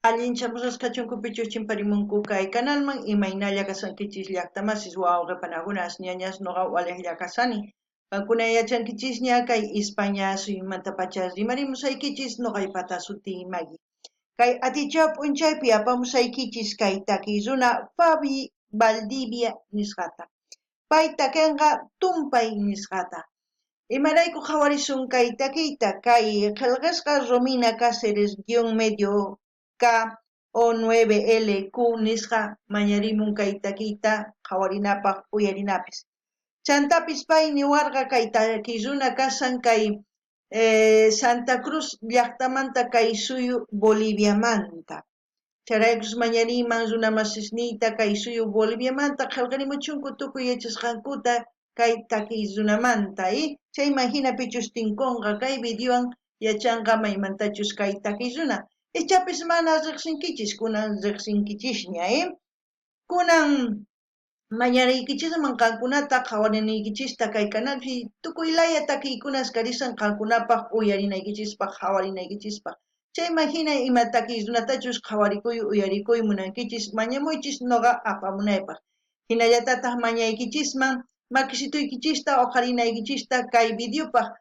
Allinchamusas kachunkupichu chimparimunku kay kanalman imaynalla kasankichis llaqtamasis wawqipanakunas ñañas noqa waliqlla kasani. Qankuna yachankichisña kay España suymantapacha rimarimusaykichis noqaypata suti Maggie. Kay atichaw p'unchaypi apamusaykichis kay takiy runa Fabi Valdivia nisqata. Pay takinqa tumpay nisqata. Imarayku qhawarisun kay takiyta kay qillqisqa Romina Cáceres _medio K O9LQ nisqa mañarimun kay takiyta qhawarinapaq uyarinapis. Chantapis pay niwarqa kay takiy runa kasan kay Santa Cruz llaqtamanta kay suyu Boliviamanta. Charaykus mañariman runa masisniyta kay suyu Boliviamanta qillqarimuchunku tukuy yachasqankuta kay takiy runamanta chay imagina pichus tinkunqa kay videowan yachanqa maymantachus kay takiy runa chapis mana riqsinkichis kunan riqsinkichisña kunan mañariykichikman qankunata qhawarinaykichista kay kanalpi tukuylaya takiykunas karisan qankunapaq uyarinaykichispaq qhawarinaykichispaq chay imagina ima takiy runatachus qhawarikuy uyarikuy munankichis mañamuychis noqa apamunaypaq hinallatataq mañaykichisman makisituykichista oqarinaykichista kay videopaq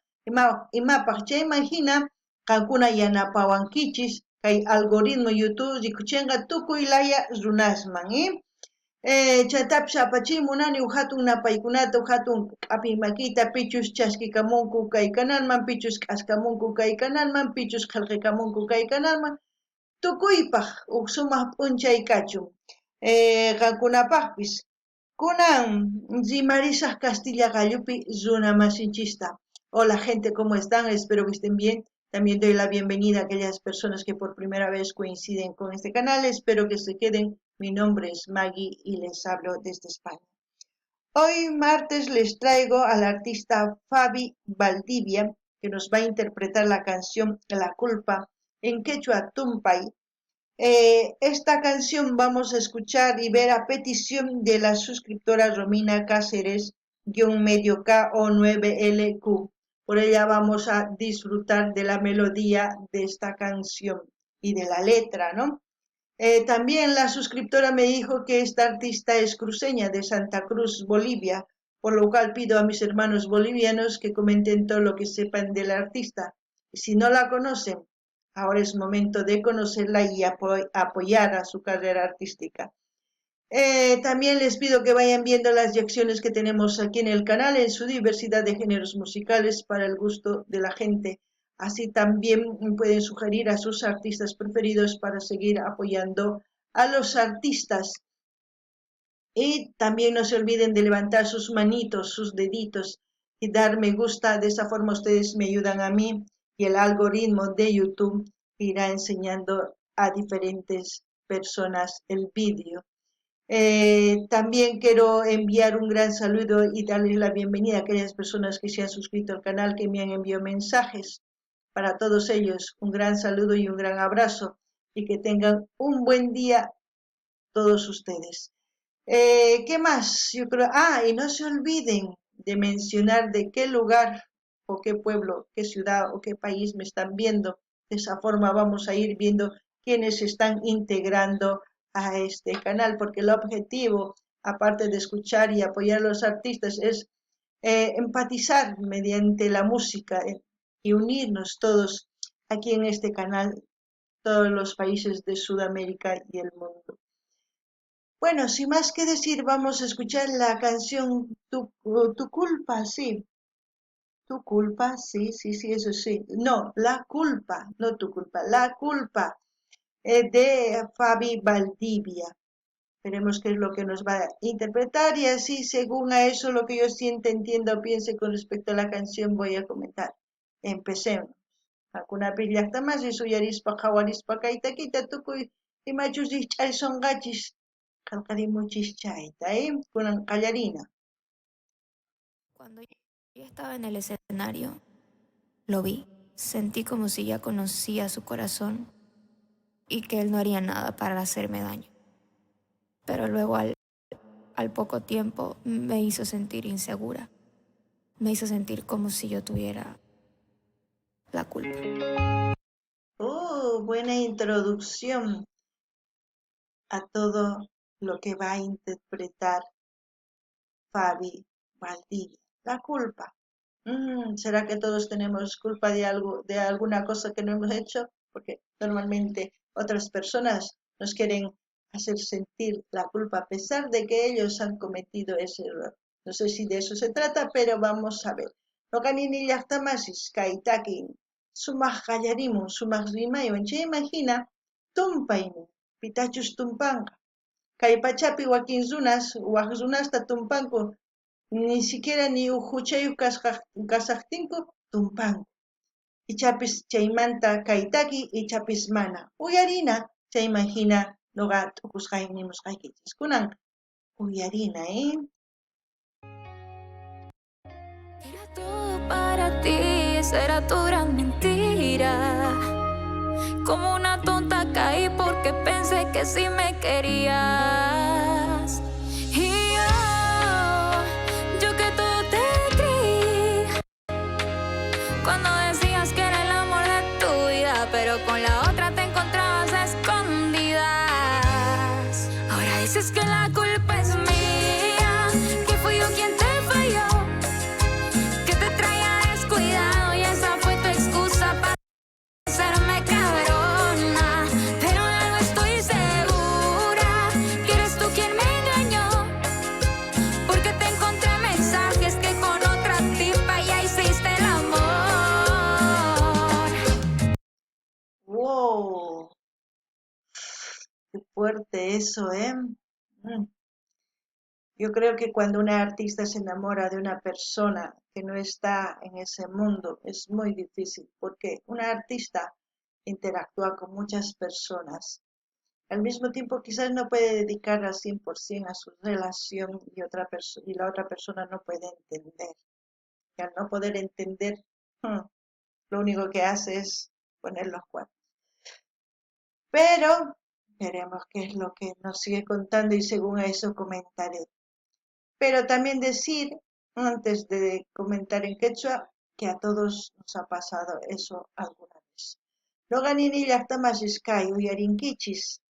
imapaq chay imagina qankuna yanapawankichis kay algoritmo YouTube rikuchinqa tukuylaya runasman chaytapis apachiymunani hatun napaykunata hatun q'api makita pichus chaskikamunku kay kanalman pichus k'askamunku kay kanalman pichus qillqikamunku kay kanalman tukuypaq sumaq p'unchay kachun qankunapaqpis kunan rimarisaq Castilla Gallupi runa masinchista. Hola gente, ¿cómo están? Espero que estén bien. También doy la bienvenida a aquellas personas que por primera vez coinciden con este canal. Espero que se queden. Mi nombre es Maggie y les hablo desde España. Hoy martes les traigo al artista Fabi Valdivia, que nos va a interpretar la canción La Culpa en quechua tumpay. Esta canción vamos a escuchar y ver a petición de la suscriptora Romina Cáceres _medio KO9LQ. Por ella vamos a disfrutar de la melodía de esta canción y de la letra, ¿no? También la suscriptora me dijo que esta artista es cruceña de Santa Cruz, Bolivia, por lo cual pido a mis hermanos bolivianos que comenten todo lo que sepan del artista. Y si no la conocen, ahora es momento de conocerla y apoyar a su carrera artística. También les pido que vayan viendo las reacciones que tenemos aquí en el canal en su diversidad de géneros musicales para el gusto de la gente. Así también pueden sugerir a sus artistas preferidos para seguir apoyando a los artistas. Y también no se olviden de levantar sus manitos, sus deditos y dar me gusta. De esa forma ustedes me ayudan a mí y el algoritmo de YouTube irá enseñando a diferentes personas el vídeo. También quiero enviar un gran saludo y darles la bienvenida a aquellas personas que se han suscrito al canal, que me han enviado mensajes. Para todos ellos, un gran saludo y un gran abrazo y que tengan un buen día todos ustedes. ¿Qué más? Yo creo, y no se olviden de mencionar de qué lugar o qué pueblo, qué ciudad o qué país me están viendo. De esa forma vamos a ir viendo quiénes se están integrando a este canal, porque el objetivo, aparte de escuchar y apoyar a los artistas, es empatizar mediante la música y unirnos todos aquí en este canal, todos los países de Sudamérica y el mundo. Bueno, sin más que decir, vamos a escuchar la canción Tu culpa, sí. Tu culpa, sí, eso sí. No, La Culpa, no Tu culpa, La Culpa, de Fabi Valdivia. Veremos qué es lo que nos va a interpretar y así, según a eso, lo que yo sienta, entienda o piense con respecto a la canción, voy a comentar. Empecemos. Hakuna pillaqtamas suyarispa qawarispa kaytakita tukuy imachusich ch'arisonqachis qallqarimuchis chayta kunan qallarina. Cuando yo estaba en el escenario, lo vi, sentí como si ya conocía su corazón y que él no haría nada para hacerme daño. Pero luego al poco tiempo me hizo sentir insegura, me hizo sentir como si yo tuviera la culpa. Buena introducción. a todo lo que va a interpretar Fabi Valdivia. La culpa. ¿Será que todos tenemos culpa de algo, de alguna cosa que no hemos hecho? Porque normalmente otras personas nos quieren hacer sentir la culpa a pesar de que ellos han cometido ese error. No sé si de eso se trata, pero vamos a ver. Lokanini llaqtamasis kaitaki sumaq qallarimun sumaq rimaywan chay imagina tumpaymi pitachus tumpanqa kay pachapi wakin runas waq runasta tumpanku ni siquiera ni huchayuq kasaqtinku tumpanku ichapis chaymanta kaytaki ichapis mana uyarina chaymahina nuqa t'ukusqay nimusqaykichis kunan uyarina Era todo para ti, esa era tu gran mentira. Como una tonta caí porque pensé que sí me querías. Y yo que todo te creí. Cuando decías que era el amor de tu vida, pero con la otra te encontrabas a escondidas. Ahora dices que la culpa es mía, que fui yo quien te falló, que te traía descuidado y esa fue tu excusa para hacerme cabrona. Pero de algo estoy segura, que eres tú quien me engañó, porque te encontré mensajes que con otra tipa ya hiciste el amor. wow, qué fuerte eso Yo creo que cuando una artista se enamora de una persona que no está en ese mundo es muy difícil porque una artista interactúa con muchas personas. Al mismo tiempo quizás no puede dedicar al 100% a su relación y la otra persona no puede entender. Y al no poder entender, lo único que hace es poner los cuernos. Pero veremos qué es lo que nos sigue contando y según eso comentaré. Pero también decir, antes de comentar en quechua, que a todos nos ha pasado eso alguna vez. Loganini llaqtamashishkay uyarinkichis.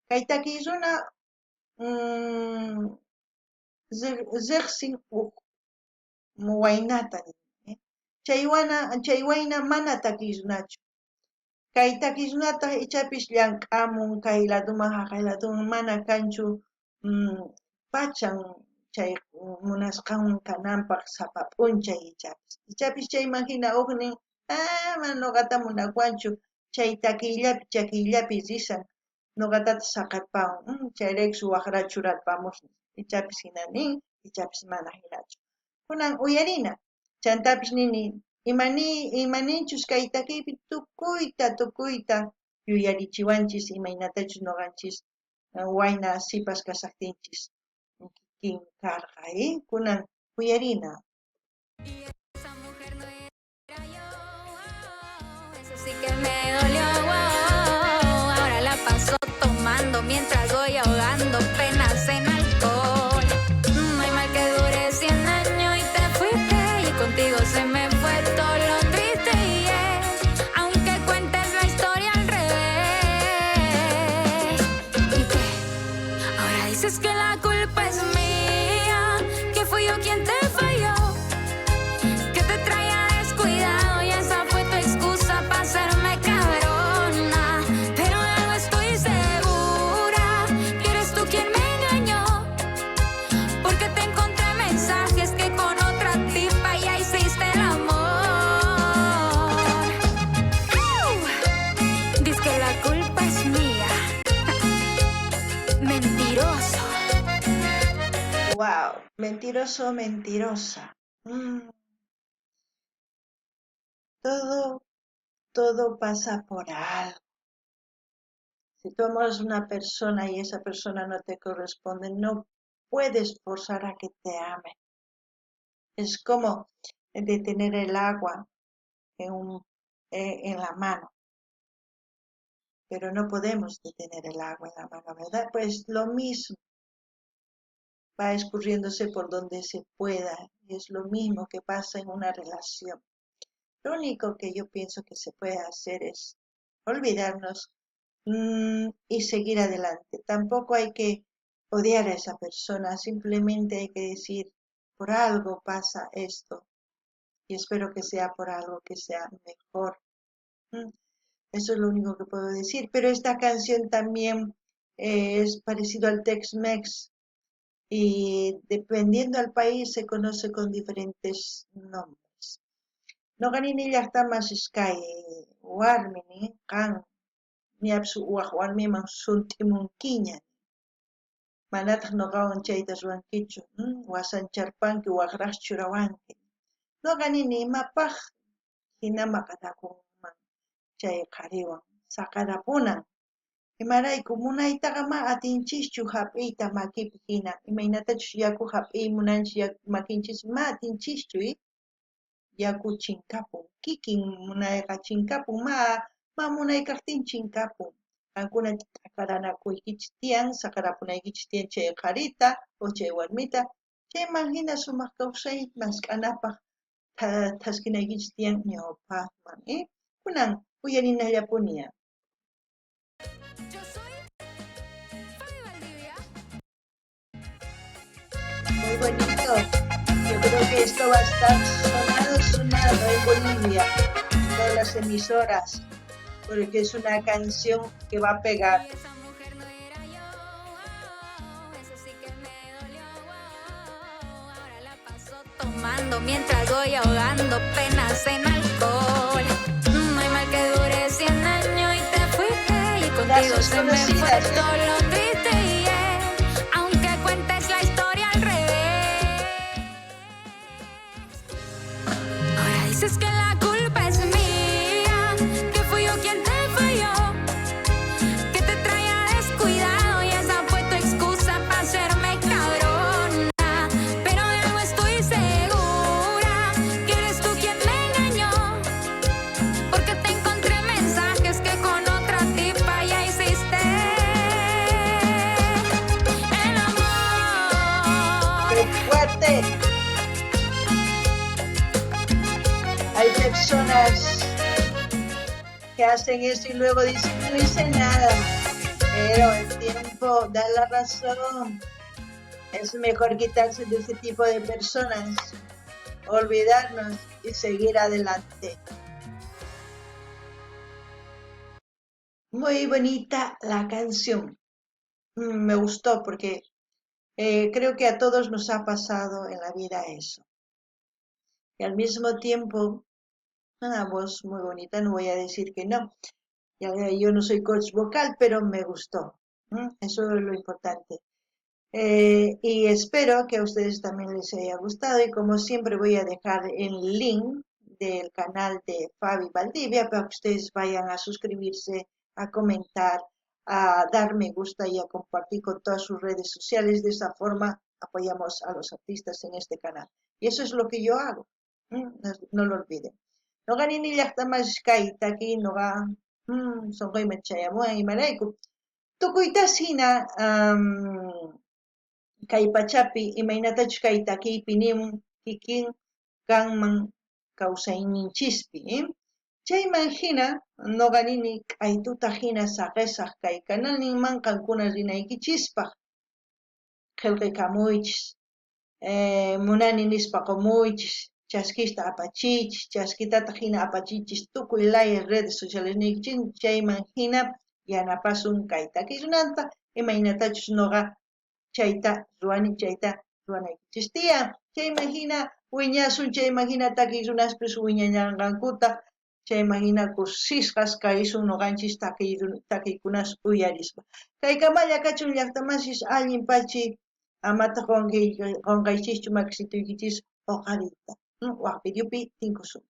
Kaytaki runa riqsin waynata. Chay wayna mana takirunachu. Kay takirunata ichapis llank'amun kay laduman haqay laduman mana kanchu pachan chay munasqanman kananpaq sapa p'unchay ichapis chayman hina huknin ama nuqata munawanchu chay takiyllapi chakiyllapi risan nuqatata saqapawan chayrayku waqracha churarpamusni ichapis hina nin ichapis mana hinachu kunan uyarina chantapis nini imaninchus kay takiypi tukuyta yuyarichiwanchis imaynatachus nuqanchis wayna sipas kasaqtinchis kikin karqa kunan uyarina. Esa mujer no era yo, eso sí que me dolió. Ahora la paso tomando mientras voy ahogando penas en alcohol. No hay mal que dure 100 años y te fuiste y contigo se me fue todo lo triste y aunque cuentes la historia al revés. ¿Y qué? Ahora dices que la culpa es mía, que fui yo quien te falló, que te traía descuidado y esa fue tu excusa para hacerme cabrona. Pero de algo estoy segura, que eres tú quien me engañó, porque te encontré mensajes que con otra tipa ya hiciste el amor. Dice que la culpa es mía. Mentiroso. Wow, mentiroso, mentirosa. Todo pasa por algo. Si tú amas a una persona y esa persona no te corresponde, no puedes forzar a que te ame. Es como detener el agua en la mano, pero no podemos detener el agua en la mano, ¿verdad? Pues lo mismo, va escurriéndose por donde se pueda, y es lo mismo que pasa en una relación. Lo único que yo pienso que se puede hacer es olvidarnos y seguir adelante. Tampoco hay que odiar a esa persona, simplemente hay que decir, por algo pasa esto y espero que sea por algo que sea mejor. Mm, Eso es lo único que puedo decir, pero esta canción también es parecido al Tex-Mex y dependiendo del país se conoce con diferentes nombres. No ganini llaqtamas sky warmini kan ñapsu uwaq warmiman sunt'imunkiña manataq nuqawan chayta ruwankichu wasancharpanki waqraqchu rawanki nuqanini imapaq hina maqanakunman chay qhariwan saqarapunan imarayku munaytaqa ma atinchikchu hap'iyta makipi hina imaynatachus yaku hap'iy munanchik makinchis ma atinchikchu yaku chinkapun kikin munayqa chinkapun ma munaykaqtin chinkapun qankuna t'aqaranakuykichis tiyan saqarapunaykichis tiyan chay qharita o chay warmita chayman hina sumaq kawsay maskanapaq thaskinaykichis tiyan ñawpaqman kunan uyarinallapuniya. Muy bonito. Yo creo que esto va a estar sonado en Bolivia, en todas las emisoras, porque es una canción que va a pegar. Tomando mientras voy ahogando penas en alcohol. No hay mal que dure 100 años y te fuiste y contigo se me fue todo lo triste y aunque cuentes la historia al revés. Ahora dices que la culpa es mía, que fui yo quien te falló, que te traía descuidado y esa fue tu excusa para hacerme cabrona. Pero de algo estoy segura, que eres tú quien me engañó, porque te encontré mensajes que con otra tipa ya hiciste el amor. ¡Qué fuerte! Hay personas que hacen eso y luego dicen no hice nada, pero el tiempo da la razón. Es mejor quitarse de ese tipo de personas, olvidarnos y seguir adelante. Muy bonita la canción. Me gustó porque creo que a todos nos ha pasado en la vida eso. Y al mismo tiempo, una voz muy bonita, no voy a decir que no. Yo no soy coach vocal, pero me gustó. Eso es lo importante. Y espero que a ustedes también les haya gustado y como siempre voy a dejar el link del canal de Fabi Valdivia para que ustedes vayan a suscribirse, a comentar, a dar me gusta y a compartir con todas sus redes sociales. De esa forma apoyamos a los artistas en este canal. Y eso es lo que yo hago. No lo olviden. No gané ni hasta más caíta aquí, no va. Son que me chayamuan y maraiku. Tukuyta sina. Kay pachapi imaynatachus kay takiypi nimun kikin kanman kawsayninchispi chayman hina noqanini k'aytuta hina saqisaq kay kanalninman qankuna rinaykichispaq qillqikamuychis munani nispa qumuychis chaskista apachiychis chaskitata hina apachichis tukuy laya redes sociales niykichis chayman hina yanapasun kay takirunanta imaynatachus noqa chayta ruwanaykichis tiyan chayman hina wiñasun chayman hina takiy runaspis wiñañanqankuta chayman hina kusisqas karisun nuqanchis takiykunas uyarispa kaykamalla kachun llaqtamasis allin pachi amata qonqaychischu makisituykichis huqariyta waqpillupi tinkusun